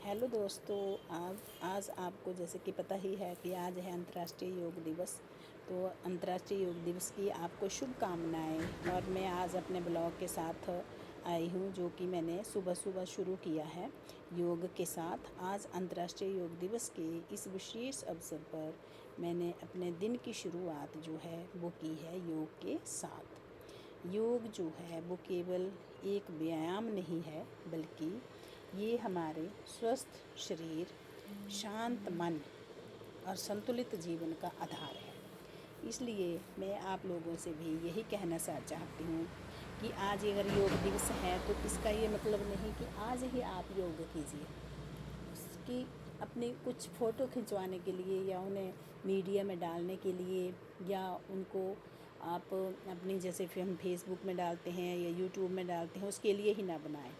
Hello दोस्तों। आज आपको जैसे कि पता ही है कि आज है अंतर्राष्ट्रीय योग दिवस। तो अंतर्राष्ट्रीय योग दिवस की आपको शुभकामनाएं। और मैं आज अपने ब्लॉग के साथ आई हूँ, जो कि मैंने सुबह सुबह शुरू किया है योग के साथ। आज अंतर्राष्ट्रीय योग दिवस के इस विशेष अवसर पर मैंने अपने दिन की शुरुआत जो है वो की है योग के साथ। योग जो है वो केवल एक व्यायाम नहीं है, बल्कि ये हमारे स्वस्थ शरीर, शांत मन और संतुलित जीवन का आधार है। इसलिए मैं आप लोगों से भी यही कहना चाहती हूँ कि आज अगर योग दिवस है तो इसका ये मतलब नहीं कि आज ही आप योग कीजिए। उसकी अपनी कुछ फ़ोटो खिंचवाने के लिए या उन्हें मीडिया में डालने के लिए, या उनको आप अपनी जैसे हम फेसबुक में डालते हैं या यूट्यूब में डालते हैं उसके लिए ही ना बनाएं,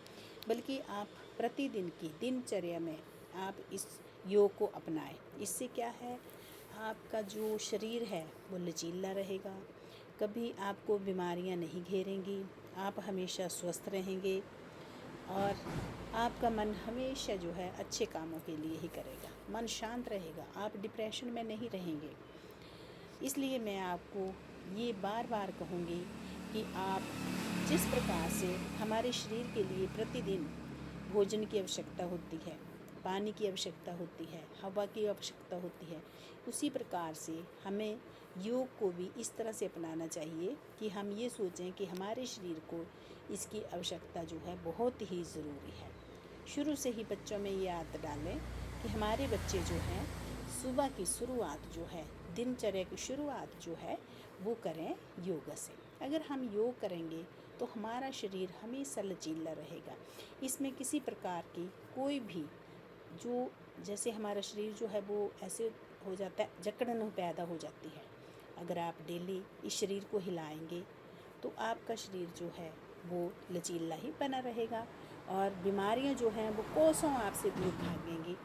बल्कि आप प्रतिदिन की दिनचर्या में आप इस योग को अपनाएं। इससे क्या है, आपका जो शरीर है वो लचीला रहेगा, कभी आपको बीमारियां नहीं घेरेंगी, आप हमेशा स्वस्थ रहेंगे और आपका मन हमेशा जो है अच्छे कामों के लिए ही करेगा। मन शांत रहेगा, आप डिप्रेशन में नहीं रहेंगे। इसलिए मैं आपको ये बार बार कहूँगी कि आप जिस प्रकार से हमारे शरीर के लिए प्रतिदिन भोजन की आवश्यकता होती है, पानी की आवश्यकता होती है, हवा की आवश्यकता होती है, उसी प्रकार से हमें योग को भी इस तरह से अपनाना चाहिए कि हम ये सोचें कि हमारे शरीर को इसकी आवश्यकता जो है बहुत ही ज़रूरी है। शुरू से ही बच्चों में ये आदत डालें कि हमारे बच्चे जो हैं सुबह की शुरुआत जो है, दिनचर्या की शुरुआत जो है वो करें योगा से। अगर हम योग करेंगे तो हमारा शरीर हमेशा लचीला रहेगा। इसमें किसी प्रकार की कोई भी जो जैसे हमारा शरीर जो है वो ऐसे हो जाता है, जकड़न पैदा हो जाती है। अगर आप डेली इस शरीर को हिलाएंगे तो आपका शरीर जो है वो लचीला ही बना रहेगा और बीमारियां जो हैं वो कोसों आपसे दूर भागेंगी।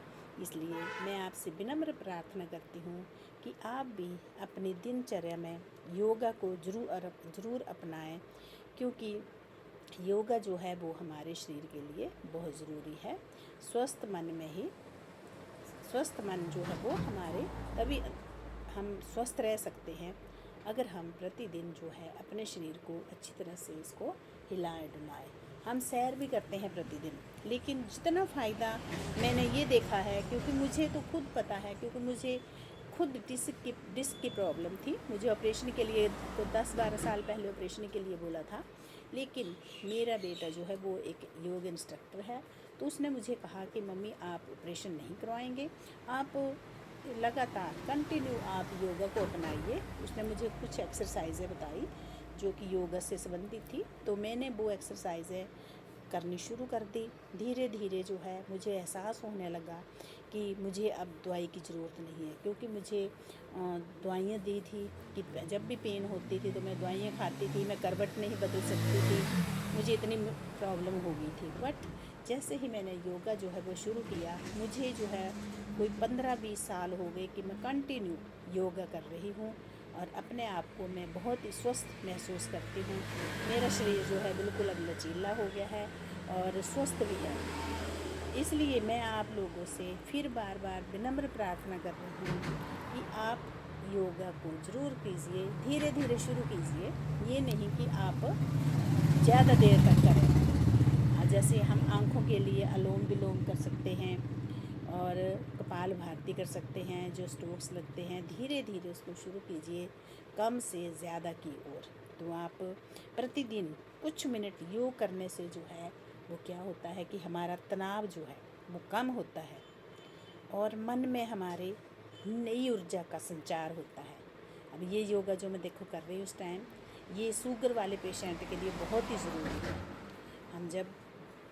इसलिए मैं आपसे विनम्र प्रार्थना करती हूँ कि आप भी अपनी दिनचर्या में योगा को ज़रूर अपनाएं, क्योंकि योगा जो है वो हमारे शरीर के लिए बहुत ज़रूरी है। स्वस्थ मन जो है वो हमारे तभी हम स्वस्थ रह सकते हैं अगर हम प्रतिदिन जो है अपने शरीर को अच्छी तरह से इसको हिलाएं डुलाएं। हम सैर भी करते हैं प्रतिदिन, लेकिन जितना फ़ायदा मैंने ये देखा है, क्योंकि मुझे तो खुद पता है, क्योंकि मुझे खुद डिस्क की प्रॉब्लम थी। मुझे ऑपरेशन के लिए तो 10-12 साल पहले ऑपरेशन के लिए बोला था, लेकिन मेरा बेटा जो है वो एक योग इंस्ट्रक्टर है। तो उसने मुझे कहा कि मम्मी आप ऑपरेशन नहीं करवाएंगे, आप लगातार कंटिन्यू आप योगा को अपनाइए। उसने मुझे कुछ एक्सरसाइजें बताई जो कि योगा से संबंधित थी, तो मैंने वो एक्सरसाइजें करनी शुरू कर दी। धीरे धीरे जो है मुझे एहसास होने लगा कि मुझे अब दवाई की ज़रूरत नहीं है, क्योंकि मुझे दवाइयाँ दी थी कि जब भी पेन होती थी तो मैं दवाइयाँ खाती थी, मैं करवट नहीं बदल सकती थी, मुझे इतनी प्रॉब्लम हो गई थी। बट जैसे ही मैंने योगा जो है वो शुरू किया, मुझे जो है कोई 15-20 साल हो गए कि मैं कंटिन्यू योगा कर रही हूँ और अपने आप को मैं बहुत ही स्वस्थ महसूस करती हूँ। मेरा शरीर जो है बिल्कुल अब लचीला हो गया है और स्वस्थ भी है। इसलिए मैं आप लोगों से फिर बार बार विनम्र प्रार्थना कर रही हूँ कि आप योगा को ज़रूर कीजिए, धीरे धीरे शुरू कीजिए। ये नहीं कि आप ज़्यादा देर तक करें। जैसे हम आँखों के लिए अनुलोम विलोम कर सकते हैं और कपाल भारती कर सकते हैं, जो स्ट्रोक्स लगते हैं, धीरे धीरे उसको शुरू कीजिए, कम से ज़्यादा की ओर। तो आप प्रतिदिन कुछ मिनट योग करने से जो है वो क्या होता है कि हमारा तनाव जो है वो कम होता है और मन में हमारे नई ऊर्जा का संचार होता है। अब ये योगा जो मैं देखो कर रही हूँ उस टाइम, ये शुगर वाले पेशेंट के लिए बहुत ही ज़रूरी है। हम जब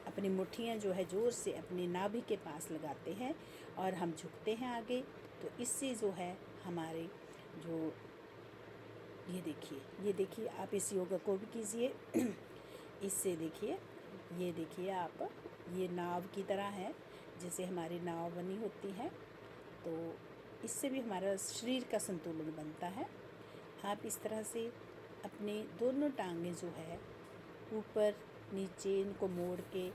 अपनी मुट्ठियाँ जो है ज़ोर से अपनी नाभि के पास लगाते हैं और हम झुकते हैं आगे, तो इससे जो है हमारे जो ये देखिए आप इस योगा को भी कीजिए। इससे देखिए, ये देखिए आप, ये नाव की तरह है, जैसे हमारी नाव बनी होती है, तो इससे भी हमारा शरीर का संतुलन बनता है। आप इस तरह से अपने दोनों टांगें जो है ऊपर नीचे इनको मोड़ के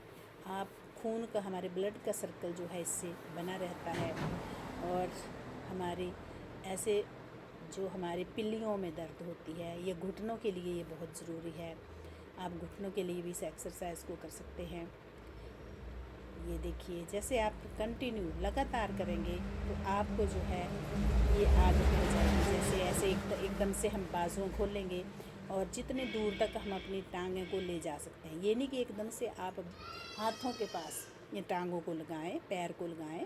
आप खून का, हमारे ब्लड का सर्कल जो है इससे बना रहता है। और हमारी ऐसे जो हमारी पिल्लियों में दर्द होती है, ये घुटनों के लिए ये बहुत ज़रूरी है। आप घुटनों के लिए भी इस एक्सरसाइज को कर सकते हैं। ये देखिए, जैसे आप कंटिन्यू लगातार करेंगे तो आपको जो है ये आदत हो जाएगी। जैसे ऐसे एकदम से हम बाजुओं खोलेंगे और जितने दूर तक हम अपनी टांगों को ले जा सकते हैं। ये नहीं कि एकदम से आप हाथों के पास ये टांगों को लगाएं, पैर को लगाएं।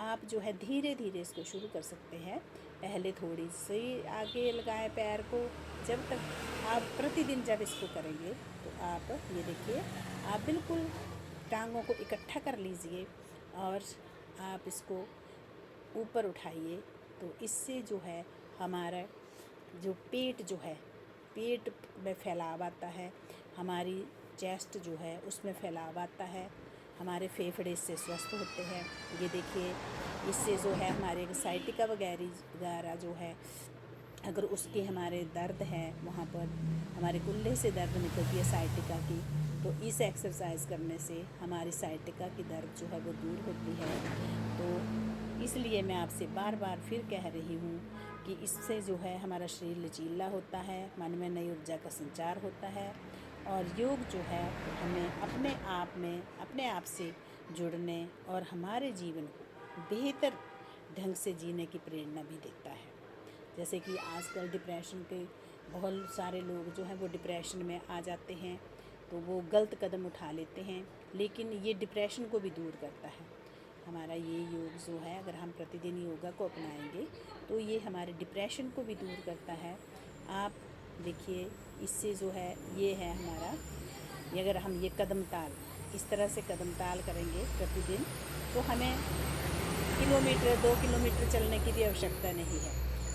आप जो है धीरे धीरे इसको शुरू कर सकते हैं। पहले थोड़ी सी आगे लगाएं पैर को। जब तक आप प्रतिदिन जब इसको करेंगे तो आप ये देखिए, आप बिल्कुल टांगों को इकट्ठा कर लीजिए और आप इसको ऊपर उठाइए। तो इससे जो है हमारा जो पेट जो है, पेट में फैलाव आता है, हमारी चेस्ट जो है उसमें फैलाव आता है, हमारे फेफड़े इससे स्वस्थ होते हैं। ये देखिए, इससे जो है हमारे साइटिका वगैरह जो है, अगर उसके हमारे दर्द है, वहाँ पर हमारे कुल्ले से दर्द निकलती है साइटिका की, तो इस एक्सरसाइज करने से हमारी साइटिका की दर्द जो है वो दूर होती है। तो इसलिए मैं आपसे बार बार फिर कह रही हूँ कि इससे जो है हमारा शरीर लचीला होता है, मन में नई ऊर्जा का संचार होता है। और योग जो है हमें अपने आप से जुड़ने और हमारे जीवन को बेहतर ढंग से जीने की प्रेरणा भी देता है। जैसे कि आजकल डिप्रेशन के बहुत सारे लोग जो हैं वो डिप्रेशन में आ जाते हैं, तो वो गलत कदम उठा लेते हैं, लेकिन ये डिप्रेशन को भी दूर करता है। हमारा ये योग जो है, अगर हम प्रतिदिन योगा को अपनाएंगे तो ये हमारे डिप्रेशन को भी दूर करता है। आप देखिए, इससे जो है ये है हमारा, ये अगर हम ये कदम ताल इस तरह से कदम ताल करेंगे प्रतिदिन, तो हमें किलोमीटर 2 किलोमीटर चलने की भी आवश्यकता नहीं है।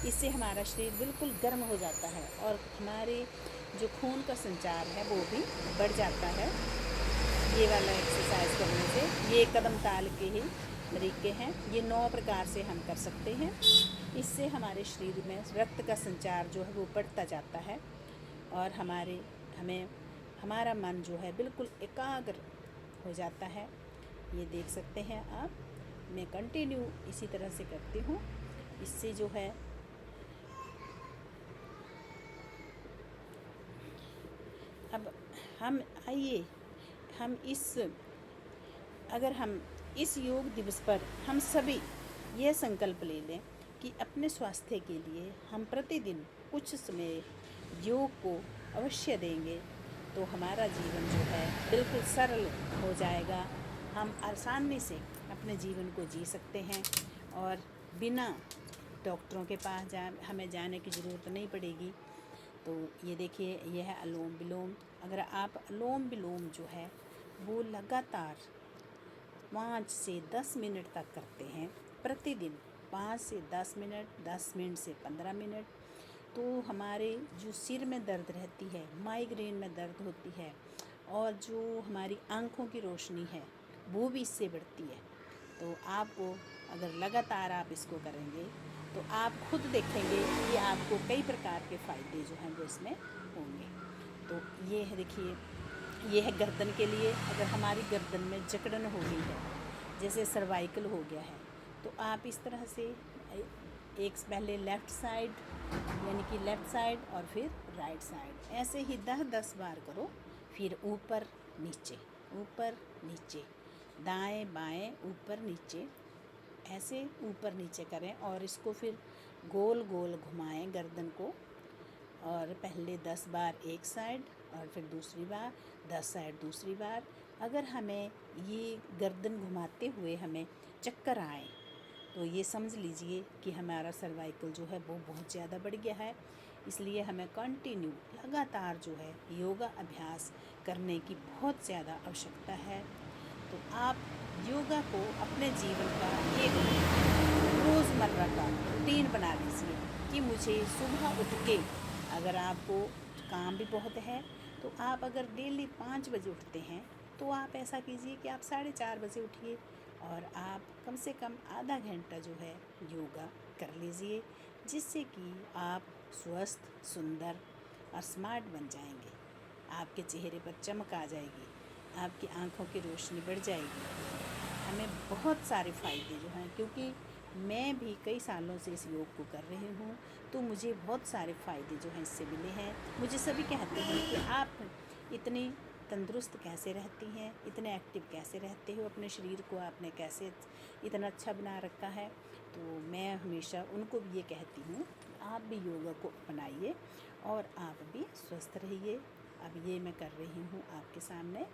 इससे हमारा शरीर बिल्कुल गर्म हो जाता है और हमारे जो खून का संचार है वो भी बढ़ जाता है। ये वाला एक्सरसाइज करने से ये कदम ताल के ही तरीके हैं। ये 9 प्रकार से हम कर सकते हैं। इससे हमारे शरीर में रक्त का संचार जो है वो बढ़ता जाता है और हमारा मन जो है बिल्कुल एकाग्र हो जाता है। ये देख सकते हैं आप, मैं कंटिन्यू इसी तरह से करती हूँ। इससे जो है अब हम इस योग दिवस पर हम सभी यह संकल्प ले लें कि अपने स्वास्थ्य के लिए हम प्रतिदिन कुछ समय योग को अवश्य देंगे, तो हमारा जीवन जो है बिल्कुल सरल हो जाएगा। हम आसानी से अपने जीवन को जी सकते हैं और बिना डॉक्टरों के पास हमें जाने की ज़रूरत नहीं पड़ेगी। तो ये देखिए, यह है अनुलोम विलोम। अगर आप अनुलोम विलोम जो है वो लगातार 5 से 10 मिनट तक करते हैं प्रतिदिन, 5 से 10 मिनट, 10 मिनट से 15 मिनट, तो हमारे जो सिर में दर्द रहती है, माइग्रेन में दर्द होती है और जो हमारी आँखों की रोशनी है वो भी इससे बढ़ती है। तो आपको अगर लगातार आप इसको करेंगे तो आप खुद देखेंगे कि आपको कई प्रकार के फ़ायदे जो हैं वो इसमें होंगे। तो ये है, देखिए, ये है गर्दन के लिए। अगर हमारी गर्दन में जकड़न हो गई है, जैसे सर्वाइकल हो गया है, तो आप इस तरह से एक पहले लेफ़्ट साइड, यानी कि लेफ़्ट साइड और फिर राइट साइड, ऐसे ही 10-10 बार करो। फिर ऊपर नीचे, ऊपर नीचे, दाएं बाएं, ऊपर नीचे, ऐसे ऊपर नीचे करें और इसको फिर गोल गोल घुमाएं गर्दन को। और पहले 10 बार एक साइड और फिर दूसरी बार 10 साइड दूसरी बार। अगर हमें ये गर्दन घुमाते हुए हमें चक्कर आए तो ये समझ लीजिए कि हमारा सर्वाइकल जो है वो बहुत ज़्यादा बढ़ गया है। इसलिए हमें कंटिन्यू लगातार जो है योगा अभ्यास करने की बहुत ज़्यादा आवश्यकता है। तो आप योगा को अपने जीवन का एक रोज़मर्रा का रूटीन बना लीजिए कि मुझे सुबह उठ के, अगर आपको काम भी बहुत है तो आप अगर डेली 5 बजे उठते हैं तो आप ऐसा कीजिए कि आप 4:30 बजे उठिए और आप कम से कम आधा घंटा जो है योगा कर लीजिए, जिससे कि आप स्वस्थ, सुंदर और स्मार्ट बन जाएंगे। आपके चेहरे पर चमक आ जाएगी आपकी आँखों की रोशनी बढ़ जाएगी। हमें बहुत सारे फ़ायदे जो हैं, क्योंकि मैं भी कई सालों से इस योग को कर रही हूँ, तो मुझे बहुत सारे फ़ायदे जो हैं इससे मिले हैं। मुझे सभी कहते हैं कि आप इतनी तंदुरुस्त कैसे रहती हैं, इतने एक्टिव कैसे रहते हो, अपने शरीर को आपने कैसे इतना अच्छा बना रखा है। तो मैं हमेशा उनको भी ये कहती हूँ कि आप भी योगा को अपनाइए और आप भी स्वस्थ रहिए। अब ये मैं कर रही हूँ आपके सामने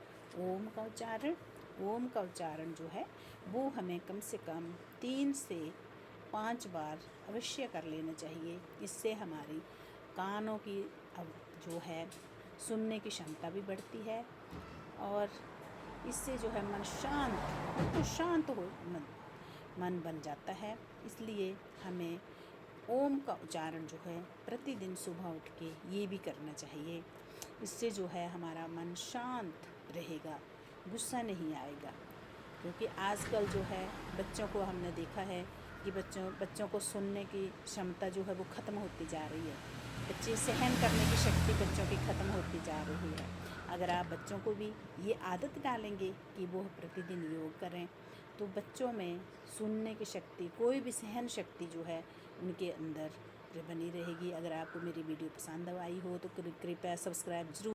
ओम का उच्चारण। ओम का उच्चारण जो है वो हमें कम से कम 3 से 5 बार अवश्य कर लेना चाहिए। इससे हमारी कानों की अब जो है सुनने की क्षमता भी बढ़ती है और इससे जो है मन शांत, बिल्कुल शांत हो मन बन जाता है। इसलिए हमें ओम का उच्चारण जो है प्रतिदिन सुबह उठ के ये भी करना चाहिए। इससे जो है हमारा मन शांत रहेगा, गुस्सा नहीं आएगा। क्योंकि आजकल जो है बच्चों को हमने देखा है कि बच्चों को सुनने की क्षमता जो है वो ख़त्म होती जा रही है। बच्चे सहन करने की शक्ति बच्चों की ख़त्म होती जा रही है। अगर आप बच्चों को भी ये आदत डालेंगे कि वो प्रतिदिन योग करें, तो बच्चों में सुनने की शक्ति, कोई भी सहन शक्ति जो है उनके अंदर बनी रहेगी। अगर आपको मेरी वीडियो पसंद आई हो तो कृपया सब्सक्राइब ज़रूर